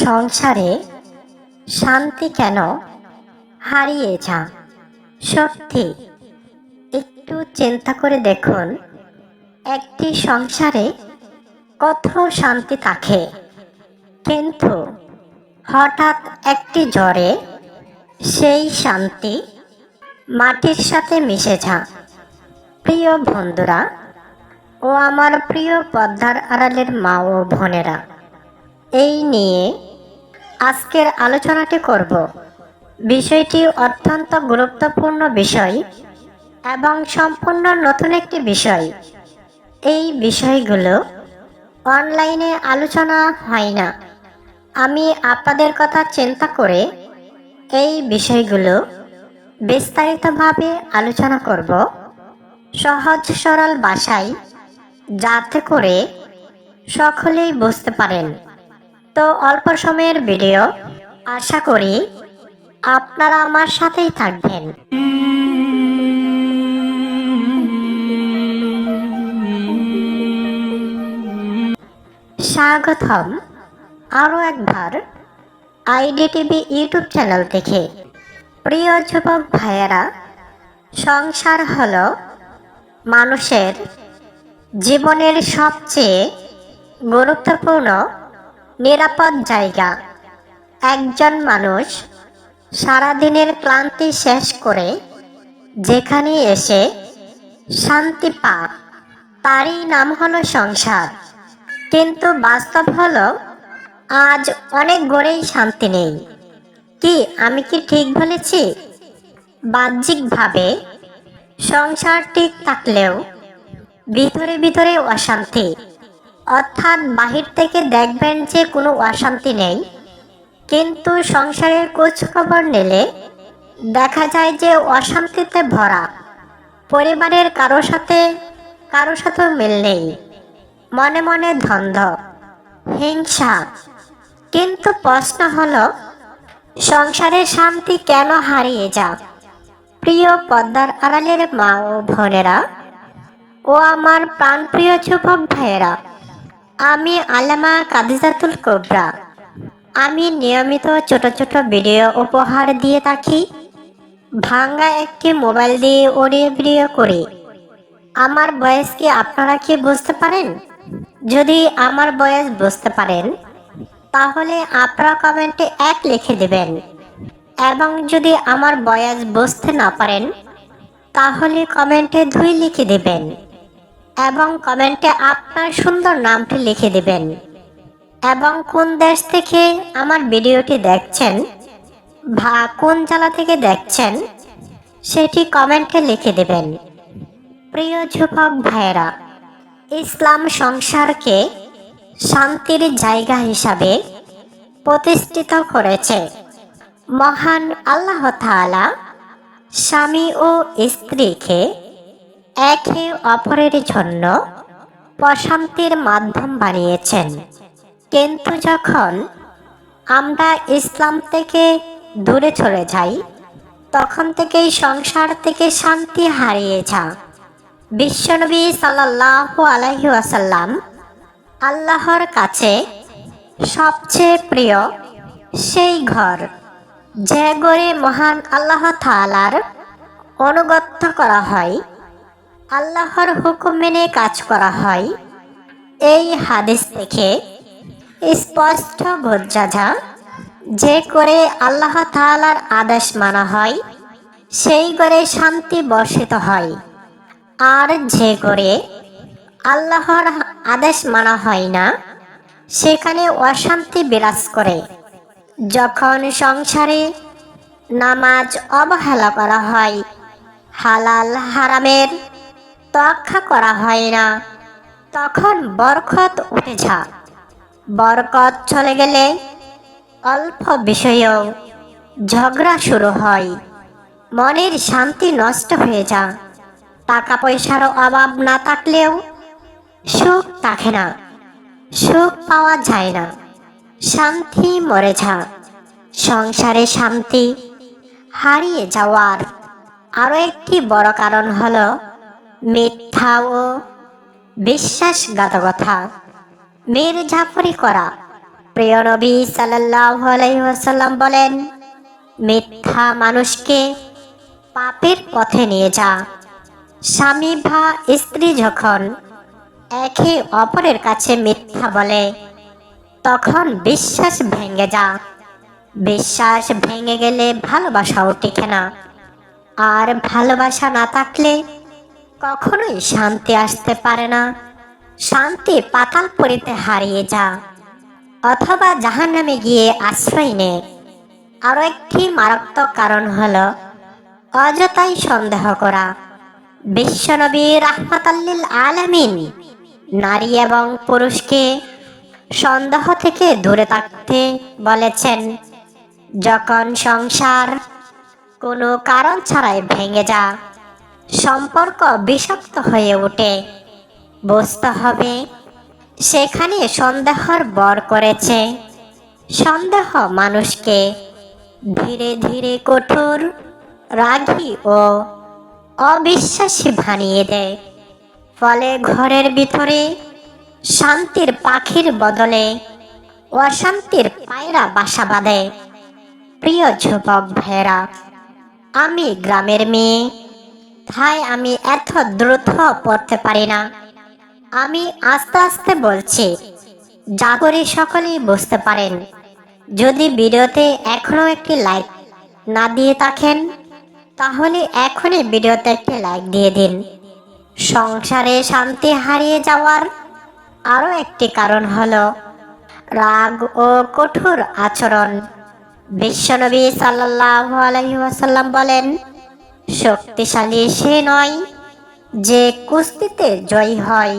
সংসারে শান্তি কেন হারিয়ে যা? সত্যি একটু চিন্তা করে দেখুন, একটি সংসারে কত শান্তি থাকে, কিন্তু হঠাৎ একটি ঝড়ে সেই শান্তি মাটির সাথে মিশে যা। প্রিয় বন্ধুরা ও আমার প্রিয় পর্দার আড়ালের মা ও বোনেরা, এই নিয়ে আজকের আলোচনাটি করব। বিষয়টি অত্যন্ত গুরুত্বপূর্ণ বিষয় এবং সম্পূর্ণ নতুন একটি বিষয়। এই বিষয়গুলো অনলাইনে আলোচনা হয় না। আমি আপনাদের কথা চিন্তা করে এই বিষয়গুলো বিস্তারিতভাবে আলোচনা করব, সহজ সরল ভাষায়, যাতে করে সকলেই বুঝতে পারেন। তো অল্প সময়ের ভিডিও, আশা করি আপনারা আমার সাথেই থাকবেন। স্বাগতম আরও একবার আইডিটিভি ইউটিউব চ্যানেল থেকে। প্রিয় যুবক ভাইয়েরা, সংসার হলো মানুষের জীবনের সবচেয়ে গুরুত্বপূর্ণ নিরাপদ জায়গা। একজন মানুষ সারাদিনের ক্লান্তি শেষ করে যেখানে এসে শান্তি পায়, তারই নাম হলো সংসার। কিন্তু বাস্তব হলো, আজ অনেক ঘরেই শান্তি নেই। কি আমি কি ঠিক বলেছি? বাহ্যিকভাবে সংসার ঠিক থাকলেও ভিতরে ভিতরে অশান্তি। অর্থাৎ বাহির থেকে দেখবেন যে কোনো অশান্তি নেই, কিন্তু সংসারের খোঁজ খবর নিলে দেখা যায় যে অশান্তিতে ভরা। পরিবারের কারো সাথে মিল নেই, মনে মনে দ্বন্দ্ব, হিংসা। কিন্তু প্রশ্ন হলো, সংসারের শান্তি কেন হারিয়ে যায়? প্রিয় পর্দার আড়ালের মা ও বোনেরা ও আমার প্রাণপ্রিয় যুবক ভাইয়েরা, আমি আলেমা কাদিজাতুল কোবরা। আমি নিয়মিত ছোট ছোট ভিডিও উপহার দিয়ে থাকি। ভাঙ্গা একটি মোবাইল দিয়ে অডিও ভিডিও করি। আমার ভয়েস কি আপনারা কি বুঝতে পারেন? যদি আমার ভয়েস বুঝতে পারেন, তাহলে আপনারা কমেন্টে 1 লিখে দেবেন, এবং যদি আমার ভয়েস বুঝতে না পারেন, তাহলে কমেন্টে 2 লিখে দেবেন, এবং কমেন্টে আপনার সুন্দর নামটি লিখে দেবেন, এবং কোন দেশ থেকে আমার ভিডিওটি দেখছেন বা কোন জেলা থেকে দেখছেন সেটি কমেন্টে লিখে দেবেন। প্রিয় যুবক ভাইয়েরা, ইসলাম সংসারকে শান্তির জায়গা হিসাবে প্রতিষ্ঠিত করেছে। মহান আল্লাহ তাআলা স্বামী ও স্ত্রীকে একে অপরের জন্য প্রশান্তির মাধ্যম বানিয়েছেন। কিন্তু যখন আমরা ইসলাম থেকে দূরে চলে যাই, তখন থেকেই সংসার থেকে শান্তি হারিয়ে যায়। বিশ্বনবী সাল্লাল্লাহু আলাইহি ওয়াসাল্লাম আল্লাহর কাছে সবচেয়ে প্রিয় সেই ঘর, যে ঘরে মহান আল্লাহ তাআলার অনুগত্য করা হয়, আল্লাহর হুকুম মেনে কাজ করা হয়। এই হাদিস থেকে স্পষ্ট বোঝা যায়, যে করে আল্লাহ তাআলার আদেশ মানা হয়, সেই ঘরে শান্তি বর্ষিত হয়। আর যে করে আল্লাহর আদেশ মানা হয় না, সেখানে অশান্তি বিরাজ করে। যখন সংসারে নামাজ অবহেলা করা হয়, হালাল হারামের তোয়াক্কা করা হয় না, তখন বরকত উঠে যায়। বরকত চলে গেলে অল্প বিষয়েও ঝগড়া শুরু হয়। মনের শান্তি নষ্ট হয়ে যায়। টাকা পয়সার অভাব না থাকলেও সুখ থাকে না, সুখ পাওয়া যায় না, শান্তি মরে যায়। সংসারে শান্তি হারিয়ে যাওয়ার আরো একটি বড় কারণ হলো মিথ্যা ও বিশ্বাসঘাতকতা, মির্জাফরি করা, প্রিয় নবী সাল্লাল্লাহু আলাইহি ওয়াসাল্লাম বলেন, মিথ্যা মানুষকে পাপের পথে নিয়ে যা। স্বামী বা স্ত্রী যখন একে অপরের কাছে মিথ্যা বলে, তখন বিশ্বাস ভেঙে যা। বিশ্বাস ভেঙে গেলে ভালোবাসাও টিকে না, আর ভালোবাসা না থাকলে কখনোই শান্তি আসতে পারে না। শান্তি পাতালপুরীতে হারিয়ে যা, অথবা জাহান্নামে গিয়ে আশ্রয় নে। আরো একটি মারাত্মক কারণ হলো অযথাই সন্দেহ করা। বিশ্বনবী রাহমাতাল্লিল আলামিন নারী এবং পুরুষকে সন্দেহ থেকে দূরে থাকতে বলেছেন। যখন সংসার কোনো কারণ ছাড়াই ভেঙে যা, সম্পর্ক বিষাক্ত হয়ে ওঠে, বুঝতে হবে সেখানে সন্দেহর বর করেছে। সন্দেহ মানুষকে ধীরে ধীরে কঠোর, রাগী ও অবিশ্বাসী বানিয়ে দেয়। ফলে ঘরের ভিতরে শান্তির পাখির বদলে অশান্তির পায়রা বাসা বাঁধে। প্রিয় যুবক ভাইয়েরা, আমি গ্রামের মেয়ে, তাই আমি এত দ্রুত পড়তে পারি না। আমি আস্তে আস্তে বলছি, যা করে সকলেই বুঝতে পারেন। যদি ভিডিওতে এখনো একটি লাইক না দিয়ে থাকেন, তাহলে এখনই ভিডিওতে একটি লাইক দিয়ে দিন। সংসারে শান্তি হারিয়ে যাওয়ার আরও একটি কারণ হলো রাগ ও কঠোর আচরণ। বিশ্বনবী সাল্লাল্লাহু আলাইহি ওয়াসাল্লাম বলেন, শক্তিশালী সে নয় যে কুস্তিতে জয়ী হয়,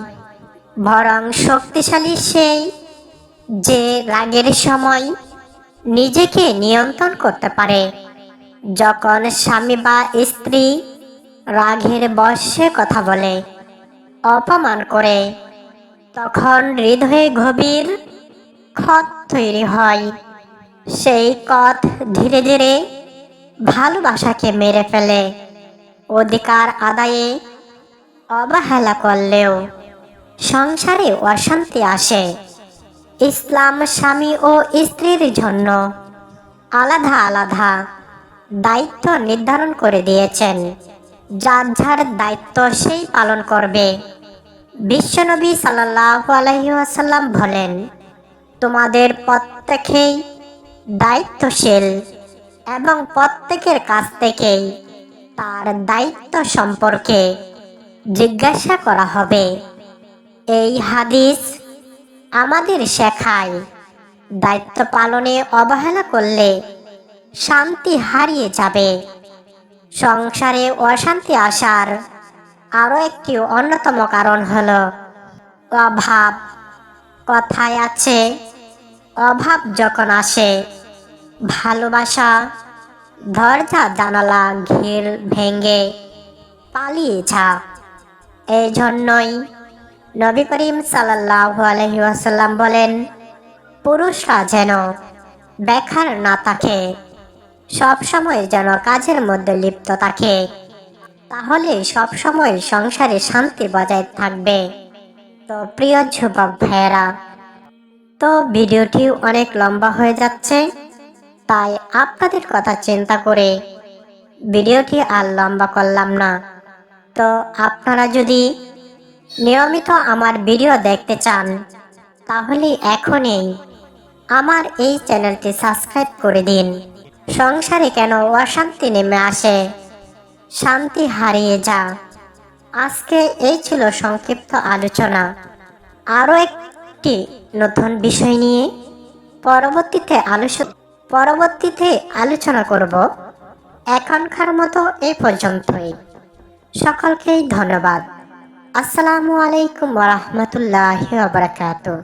বরং শক্তিশালী সেই যে রাগের সময় নিজেকে নিয়ন্ত্রণ করতে পারে। যখন স্বামী বা স্ত্রী রাগের বশে কথা বলে, অপমান করে, তখন হৃদয়ে গভীর ক্ষত তৈরি হয়। সেই ক্ষত ধীরে ধীরে ভালোবাসাকে মেরে ফেলে। অধিকার আদায়ে অবহেলা করলেও সংসারে অশান্তি আসে। ইসলাম স্বামী ও স্ত্রীর জন্য আলাদা আলাদা দায়িত্ব নির্ধারণ করে দিয়েছেন। যার যার দায়িত্ব সেই পালন করবে। বিশ্বনবী সাল্লাল্লাহু আলাইহি ওয়াসাল্লাম বলেন, তোমাদের প্রত্যেকেই দায়িত্বশীল এবং প্রত্যেকের কাছ থেকেই তার দায়িত্ব সম্পর্কে জিজ্ঞাসা করা হবে। এই হাদিস আমাদের শেখায়, দায়িত্ব পালনে অবহেলা করলে শান্তি হারিয়ে যাবে। সংসারে অশান্তি আসার আরও একটি অন্যতম কারণ হলো অভাব। কথায় আছে, অভাব যখন আসে, ভালোবাসা দরজা জানালা ঘির ভেঙে পালিয়ে যা। এই জন্যই নবী করিম সাল্লাল্লাহু আলাইহি ওয়াসাল্লাম বলেন, পুরুষরা যেন বেকার না থাকে, সবসময় যেন কাজের মধ্যে লিপ্ত থাকে, তাহলে সবসময় সংসারে শান্তি বজায় থাকবে। তো প্রিয় যুবক ভাইয়েরা, তো ভিডিওটি অনেক লম্বা হয়ে যাচ্ছে, তাই আপনাদের কথা চিন্তা করে ভিডিওটি আর লম্বা করলাম না। তো আপনারা যদি নিয়মিত আমার ভিডিও দেখতে চান, তাহলে এখনই আমার এই চ্যানেলটি সাবস্ক্রাইব করে দিন। সংসারে কেন অশান্তি নেমে আসে, শান্তি হারিয়ে যা। আজকে এই ছিল সংক্ষিপ্ত আলোচনা। আরও একটি নতুন বিষয় নিয়ে পরবর্তীতে আলোচনা করব। এখনকার মতো এই পর্যন্তই। সকলকেই ধন্যবাদ। আসসালামু আলাইকুম ওয়া রাহমাতুল্লাহি ওয়া বারাকাতুহু।